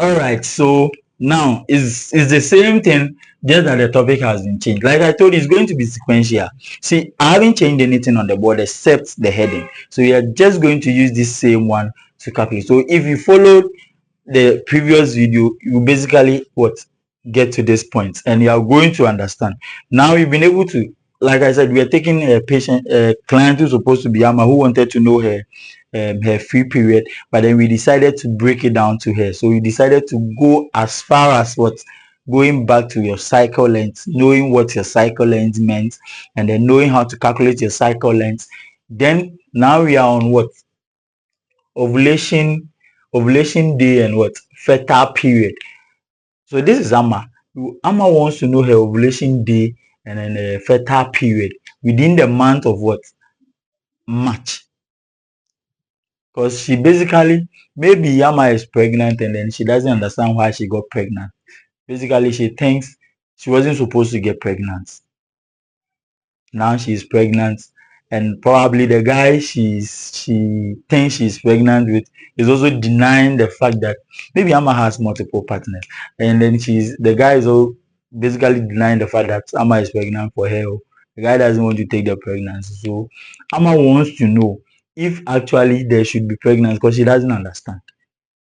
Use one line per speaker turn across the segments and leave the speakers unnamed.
All right, so now is the same thing, just that the topic has been changed. Like I told you, it's going to be sequential. See, I haven't changed anything on the board except the heading. So we are just going to use this same one to calculate. So if you followed the previous video, you basically what get to this point, and you are going to understand. Now you've been able to, like I said, we are taking a patient, a client who's supposed to be Ama, who wanted to know her free period, but then we decided to break it down to her. So we decided to go as far as what, going back to your cycle length, knowing what your cycle length meant, and then knowing how to calculate your cycle length. Then now we are on what, ovulation, ovulation day, and what, fertile period. So this is Amma. Amma wants to know her ovulation day and then the fertile period within the month of what, March. Because she basically, maybe Amma is pregnant and then she doesn't understand why she got pregnant. Basically, she thinks she wasn't supposed to get pregnant. Now she's pregnant, and probably the guy she thinks she's pregnant with is also denying the fact that maybe Amma has multiple partners, and then the guy is all basically denying the fact that Amma is pregnant for her. The guy doesn't want to take the pregnancy, so Amma wants to know if actually there should be pregnancy, because she doesn't understand.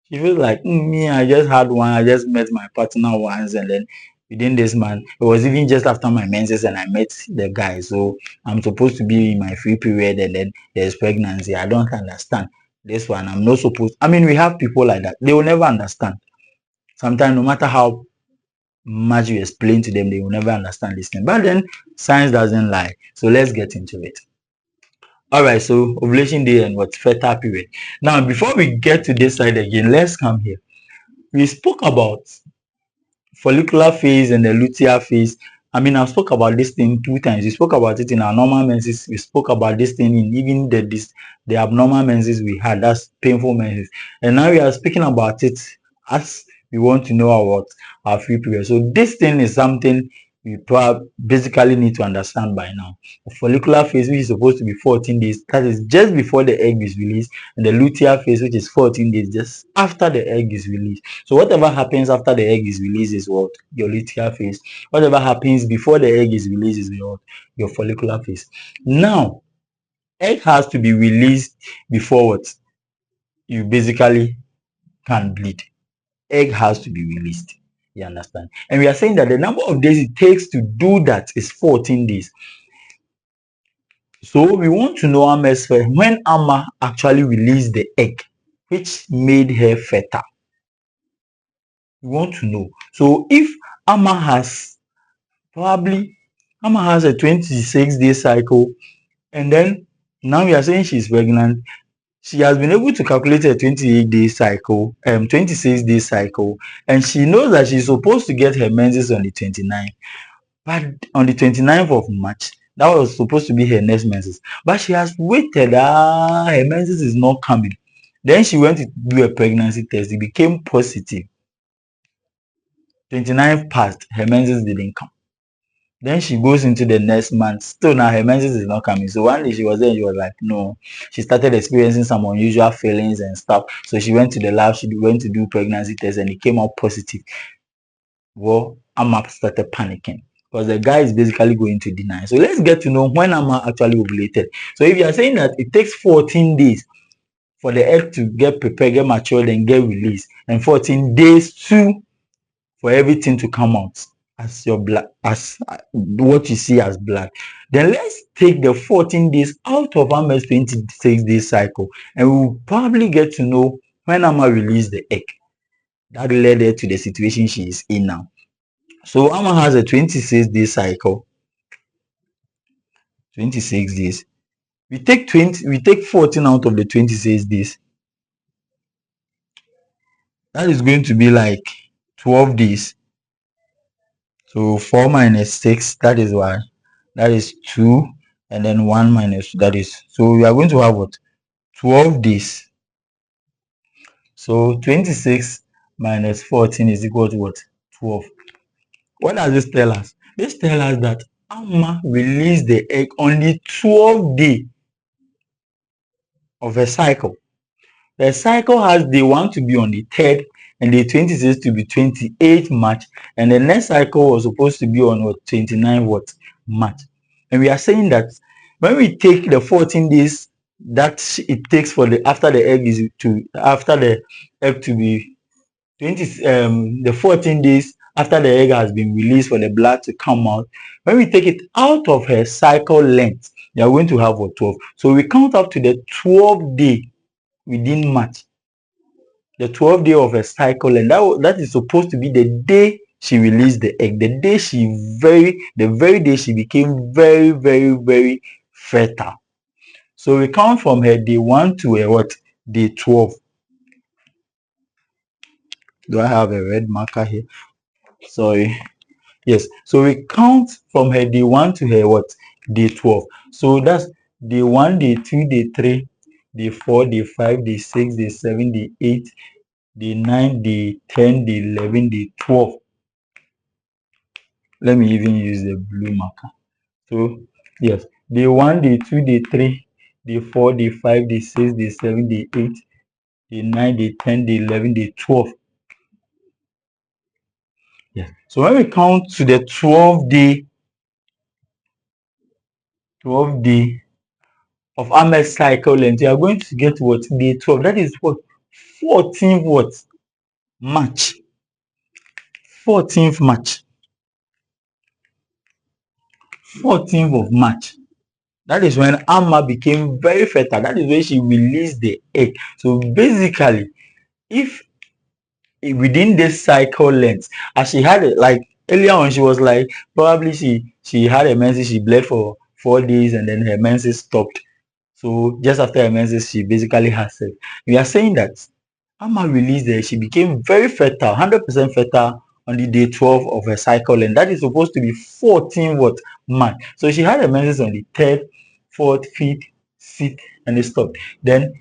She feels like, me, I just had one, I just met my partner once, and then within this month, it was even just after my menses, and I met the guy. So I'm supposed to be in my free period, and then there's pregnancy. I don't understand this one. I'm not supposed. I mean, we have people like that. They will never understand. Sometimes, no matter how much you explain to them, they will never understand this thing. But then, science doesn't lie. So let's get into it. All right, so ovulation day and what, fertile period. Now, before we get to this side again, let's come here. We spoke about follicular phase and the luteal phase. I mean, I've spoke about this thing 2 times. We spoke about it in our normal menses. We spoke about this thing in even the abnormal menses we had. That's painful menses. And now we are speaking about it as we want to know about our free period. So this thing is something we basically need to understand by now. The follicular phase, which is supposed to be 14 days, that is just before the egg is released, and the luteal phase, which is 14 days just after the egg is released. So whatever happens after the egg is released is what, your luteal phase. Whatever happens before the egg is released is your follicular phase. Now, egg has to be released before what, you basically can bleed. Egg has to be released. You understand? And we are saying that the number of days it takes to do that is 14 days. So we want to know when Amma actually released the egg, which made her fertile. We want to know. So if Amma has a 26-day cycle, and then now we are saying she's pregnant. She has been able to calculate a 28-day cycle, 26-day cycle, and she knows that she's supposed to get her menses on the 29th. But on the 29th of March, that was supposed to be her next menses. But she has waited. Her menses is not coming. Then she went to do a pregnancy test. It became positive. 29th passed. Her menses didn't come. Then she goes into the next month. Still now her menses is not coming. So one day she was there, she was like, no. She started experiencing some unusual feelings and stuff. So she went to the lab, she went to do pregnancy test, and it came out positive. Well, Amma started panicking because the guy is basically going to deny. So let's get to know when Amma actually ovulated. So if you are saying that it takes 14 days for the egg to get prepared, get matured, and get released, and 14 days for everything to come out as your blood, as what you see as blood, then let's take the 14 days out of Amma's 26-day cycle, and we'll probably get to know when Amma released the egg. That led her to the situation she is in now. So Amma has a 26-day cycle. 26 days. We take 14 out of the 26 days. That is going to be like 12 days. So 4 minus 6, that is 1. That is 2. And then 1 minus, that is. So we are going to have what? 12 days. So 26 minus 14 is equal to what? 12. What does this tell us? This tells us that Amma released the egg on the 12th day of a cycle. The cycle has day 1 to be on the 3rd, and day 26 to be 28 March, and the next cycle was supposed to be on what 29 what March. And we are saying that when we take the 14 days that it takes for the after the egg is to after the egg to be 20 the 14 days after the egg has been released for the blood to come out, when we take it out of her cycle length, you are going to have what 12. So we count up to the 12th day within March, the 12th day of her cycle, and that is supposed to be the day she released the egg, the day the very day she became very, very, very fertile. So we count from her day 1 to her what day 12. Do I have a red marker here? Sorry. Yes. So we count from her day 1 to her what day 12. So that's day 1, day 2, day 3, day 4, day 5, day 6, day 7, day 8, day 9, day 10, day 11, day 12. Let me even use the blue marker. So yes, day 1, day 2, day 3, day 4, day 5, day 6, day 7, day 8, day 9, day 10, day 11, day 12. Yes. So when we count to the 12 day of O.M.A cycle length, you are going to get what day 12. That is what 14th what March. 14th March. 14th of March. That is when O.M.A became very fertile. That is when she released the egg. So basically, if within this cycle length, as she had it, like earlier on, she was like probably she had a menses, she bled for 4 days, and then her menses stopped. So just after her menses, she basically had sex. We are saying that O.M.A released her, she became very fertile, 100% fertile on the day 12 of her cycle, and that is supposed to be 14 what March. So she had her menses on the 3rd, 4th, 5th, 6th, and it stopped. Then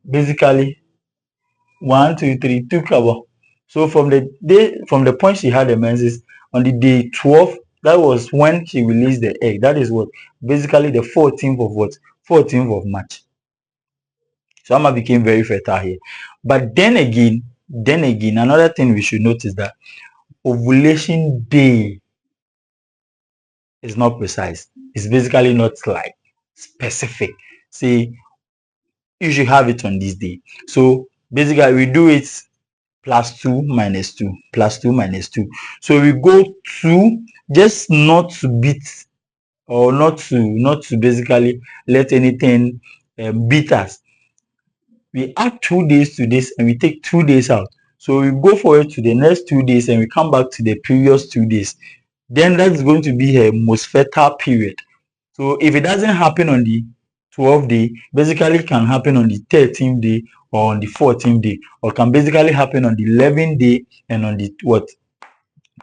basically 1, 2, 3 took about. So from the point she had the menses on the day 12, that was when she released the egg. That is what basically the 14th of what 14th of March. So O.M.A became very fertile here. But then again, another thing we should notice that ovulation day is not precise. It's basically not like specific. Say you should have it on this day. So basically we do it +2 -2 +2 -2. So we go 2 just not to beat or not to basically let anything beat us. We add 2 days to this and we take 2 days out. So we go forward to the next 2 days and we come back to the previous 2 days. Then that's going to be her most fertile period. So if it doesn't happen on the 12th day, basically it can happen on the 13th day or on the 14th day, or can basically happen on the 11th day and on the what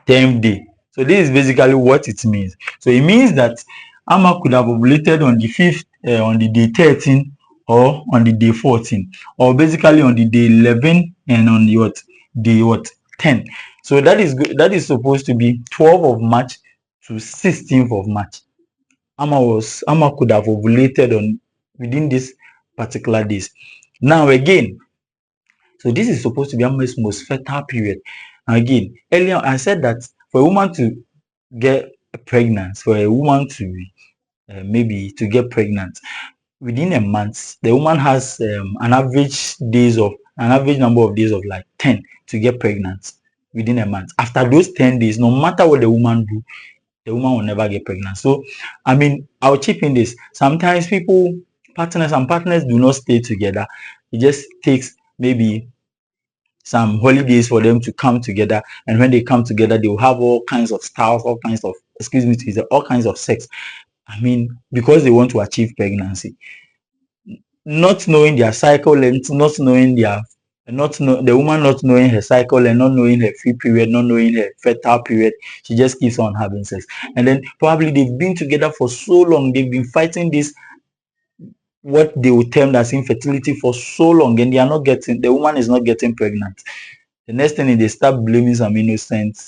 10th day. So this is basically what it means. So it means that O.M.A could have ovulated on the 5th, on the day 13, or on the day 14, or basically on the day 11 and on the what day what 10. So that is supposed to be 12th of March to 16th of March. O.M.A could have ovulated on within this particular days. Now again, so this is supposed to be O.M.A's most fertile period. Again, earlier I said that for a woman to get pregnant, for a woman to maybe to get pregnant within a month, the woman has an average number of days of like 10 to get pregnant within a month. After those 10 days, no matter what the woman do, the woman will never get pregnant. So I mean, I'll chip in this. Sometimes partners do not stay together. It just takes maybe some holidays for them to come together, and when they come together they will have all kinds of styles, all kinds of all kinds of sex. I mean, because they want to achieve pregnancy, not knowing their cycle length, not knowing their not know the woman not knowing her cycle and not knowing her free period, not knowing her fertile period, she just keeps on having sex. And then probably they've been together for so long, they've been fighting this what they would term as infertility for so long, and the woman is not getting pregnant. The next thing is they start blaming some innocent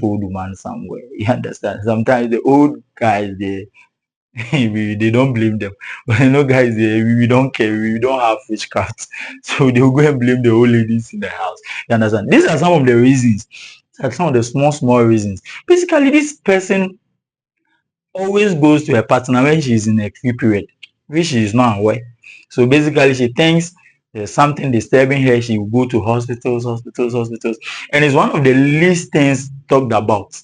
old woman somewhere. You understand? Sometimes the old guys, they don't blame them. But you know, guys, we don't care. We don't have witchcraft, so they will go and blame the old ladies in the house. You understand? These are some of the reasons. These are some of the small reasons. Basically, this person always goes to her partner when she's in a free period, which she is not aware. So basically, she thinks there's something disturbing her. She will go to hospitals, and it's one of the least things talked about.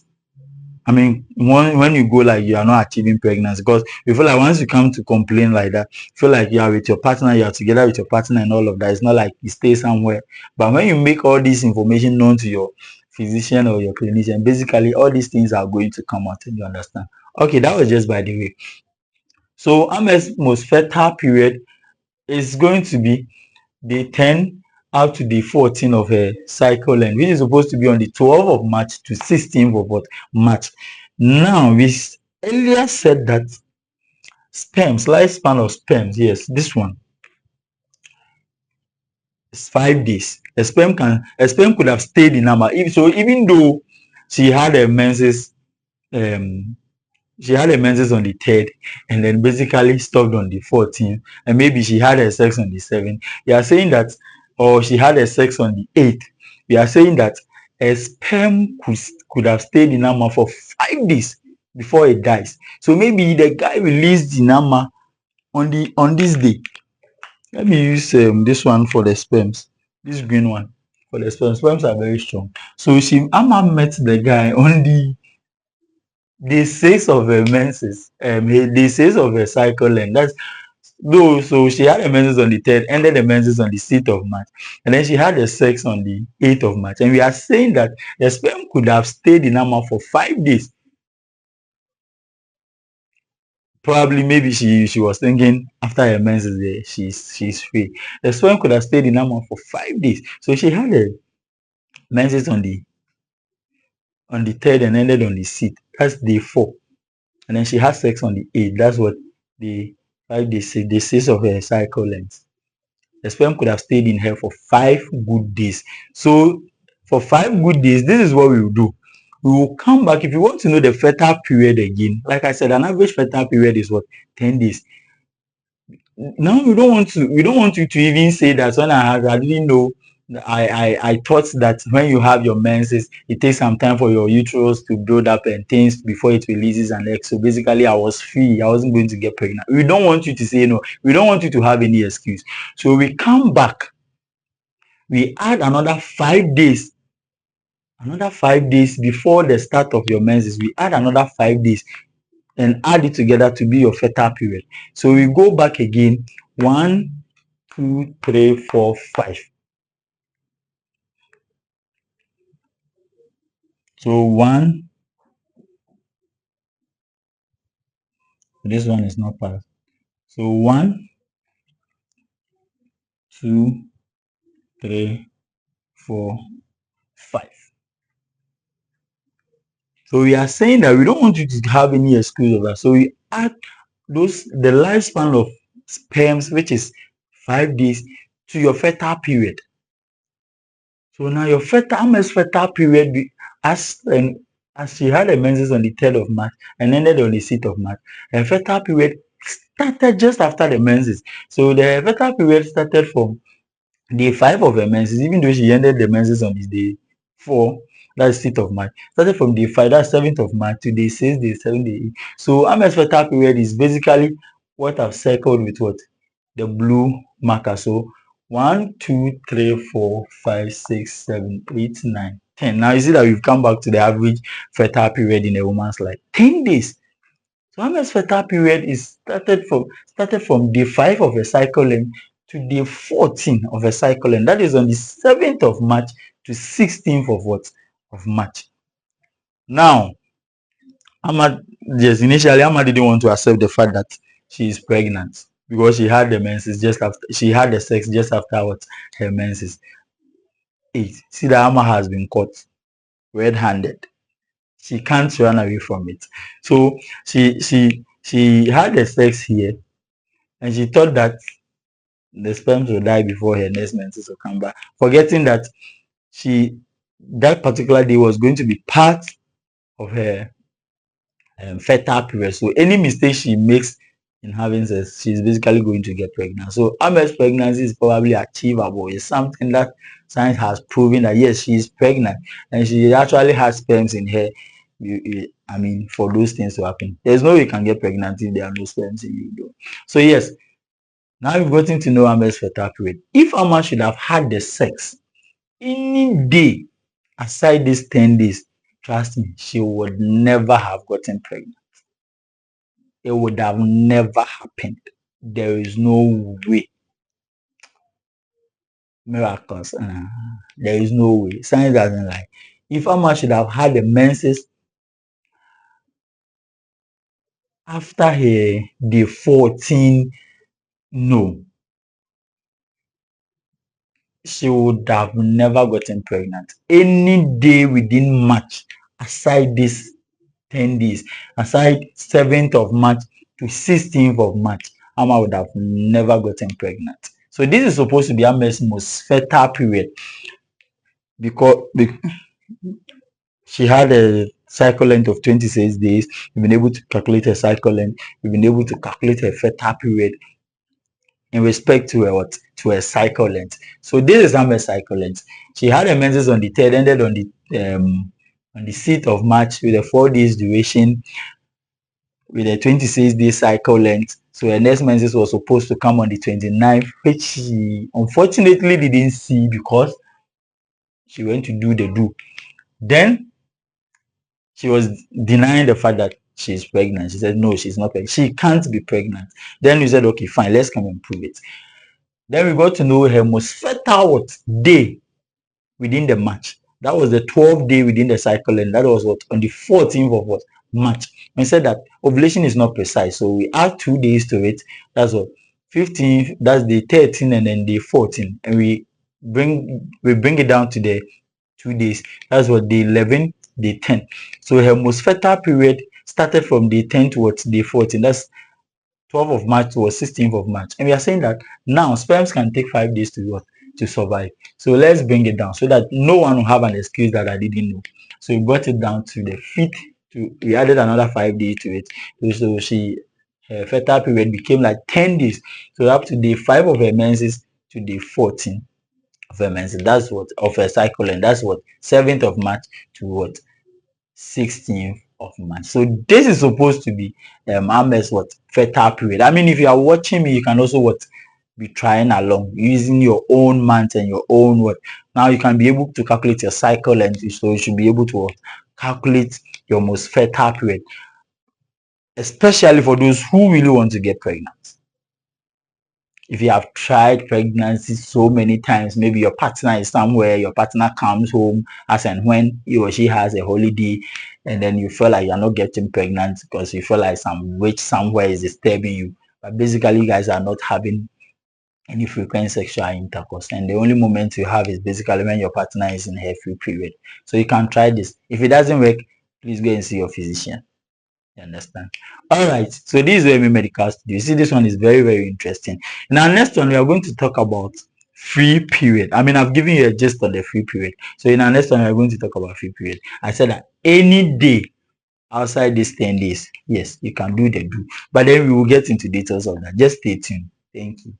I mean, when you go like you are not achieving pregnancy, because you feel like once you come to complain like that, you feel like you are with your partner, you are together with your partner and all of that. It's not like you stay somewhere. But when you make all this information known to your physician or your clinician, basically all these things are going to come out, and you understand. Okay, that was just by the way. So Ames most fertile period is going to be day 10 up to day 14 of a cycle length, which is supposed to be on the 12th of March to 16th of what? March. Now, we earlier said that sperms, lifespan of sperms, yes, this one is 5 days. A sperm could have stayed in Nama. So even though she had a menses, um, she had a menses on the 3rd and then basically stopped on the 14th, and maybe she had a sex on the 7th. We are saying that, or she had a sex on the 8th. We are saying that a sperm could have stayed in Nama for 5 days before it dies. So maybe the guy released the Nama on this day. Let me use this one for the sperms. This green one for the sperms. Sperms are very strong. So Ama met the guy on the 6th of her menses. The 6th of her cycle, and that's though. So she had a menses on the 3rd, ended the menses on the 6th of March, and then she had the sex on the 8th of March. And we are saying that the sperm could have stayed in Ama for 5 days. Probably maybe she was thinking after her menses she's free. The sperm could have stayed in Ama for 5 days. So she had a menses on the 3rd and ended on the 6th. That's day 4. And then she had sex on the 8th. That's what the 5 days, the 6 of her cycle length. The sperm could have stayed in her for 5 good days. So for 5 good days, this is what we will do. We will come back. If you want to know the fertile period again, like I said, an average fertile period is what? 10 days. Now we don't want you to even say that when I didn't know. I thought that when you have your menses, it takes some time for your uterus to build up and things before it releases an egg. So basically, I was free. I wasn't going to get pregnant. We don't want you to say no. We don't want you to have any excuse. So we come back. We add another 5 days before the start of your menses. We add another 5 days and add it together to be your fertile period. So we go back again. 1, 2, 3, 4, 5. So this one is not passed. So 1, 2, 3, 4, 5. So we are saying that we don't want you to have any excuse of that. So we add the lifespan of sperms, which is 5 days, to your fertile period. So now your fertile period, as she had a menses on the 3rd of March and ended on the 6th of March, her fertile period started just after the menses. So the fertile period started from day 5 of her menses, even though she ended the menses on the day 4, that's 6th of March. Started from day 5, that's 7th of March, to day 6, day 7, day 8. So Ames fertile period is basically what I've circled with what? The blue marker. So 1, 2, 3, 4, 5, 6, 7, 8, 9, 10. Now you see that we've come back to the average fertile period in a woman's life. 10 days. So Ames fertile period is started from day 5 of a cycle length to day 14 of a cycle length. That is on the 7th of March to 16th of what? Of March. Now, initially Amma didn't want to accept the fact that she is pregnant because she had the menses just after she had the sex just after what her menses. 8. See that Amma has been caught red-handed. She can't run away from it. So she had the sex here, and she thought that the sperms will die before her next menses will come back, forgetting that that particular day was going to be part of her fertile period. So any mistake she makes in having sex, she's basically going to get pregnant. So MS pregnancy is probably achievable. It's something that science has proven that yes, she is pregnant and she actually has sperms in her. I mean, for those things to happen, there's no way you can get pregnant if there are no sperms in you. Though. So yes, now we've gotten to know MS fertile period. If Amma should have had the sex any day aside these 10 days, trust me, she would never have gotten pregnant. It would have never happened. There is no way. Miracles. There is no way. Science doesn't lie. If Amma should have had the menses after her day 14, no, she would have never gotten pregnant. Any day within March, aside this 10 days, aside 7th of March to 16th of March, Amma would have never gotten pregnant. So this is supposed to be Amma's most fertile period because she had a cycle length of 26 days. We've been able to calculate her cycle length. We've been able to calculate her fertile period in respect to her what? To her cycle length. So this is Amma's cycle length. She had her menses on the 3rd, ended on the 6th of March with a 4 days duration with a 26-day cycle length. So her next menses was supposed to come on the 29th, which she unfortunately didn't see because she went to do the do. Then she was denying the fact that she's pregnant. She said, no, she's not pregnant. She can't be pregnant. Then we said, okay, fine, let's come and prove it. Then we got to know her most fertile day within the March. That was the 12th day within the cycle, and that was what on the 14th of what March. We said that ovulation is not precise, so we add 2 days to it. That's what 15th. That's the 13th, and then the 14th, and we bring it down to the 2 days. That's what the 11th, the 10th. So her most fertile period started from the 10th towards the 14th. That's 12th of March towards 16th of March. And we are saying that now sperms can take 5 days to what? To survive. So let's bring it down so that no one will have an excuse that I didn't know. So we brought it down to the 5th. We added another 5 days to it. So her fertile period became like 10 days. So up to day 5 of her menses to day 14 of her menses. That's what of her cycle, and that's what 7th of March to what 16th of March. So this is supposed to be Ahmed's what fertile period. I mean, if you are watching me, you can also what be trying along using your own month and your own what. Now you can be able to calculate your cycle, and so you should be able to calculate your most fertile period, especially for those who really want to get pregnant. If you have tried pregnancy so many times, maybe your partner is somewhere, your partner comes home as and when he or she has a holiday, and then you feel like you're not getting pregnant because you feel like some witch somewhere is disturbing you. But basically, you guys are not having any frequent sexual intercourse, and the only moment you have is basically when your partner is in her free period. So you can try this. If it doesn't work, please go and see your physician. You understand? All right. So this is O.M.A Medical Studio. You see, this one is very, very interesting. In our next one, we are going to talk about free period. I mean, I've given you a gist on the free period. So in our next one, we are going to talk about free period. I said that any day outside these 10 days, yes, you can do the do. But then we will get into details of that. Just stay tuned. Thank you.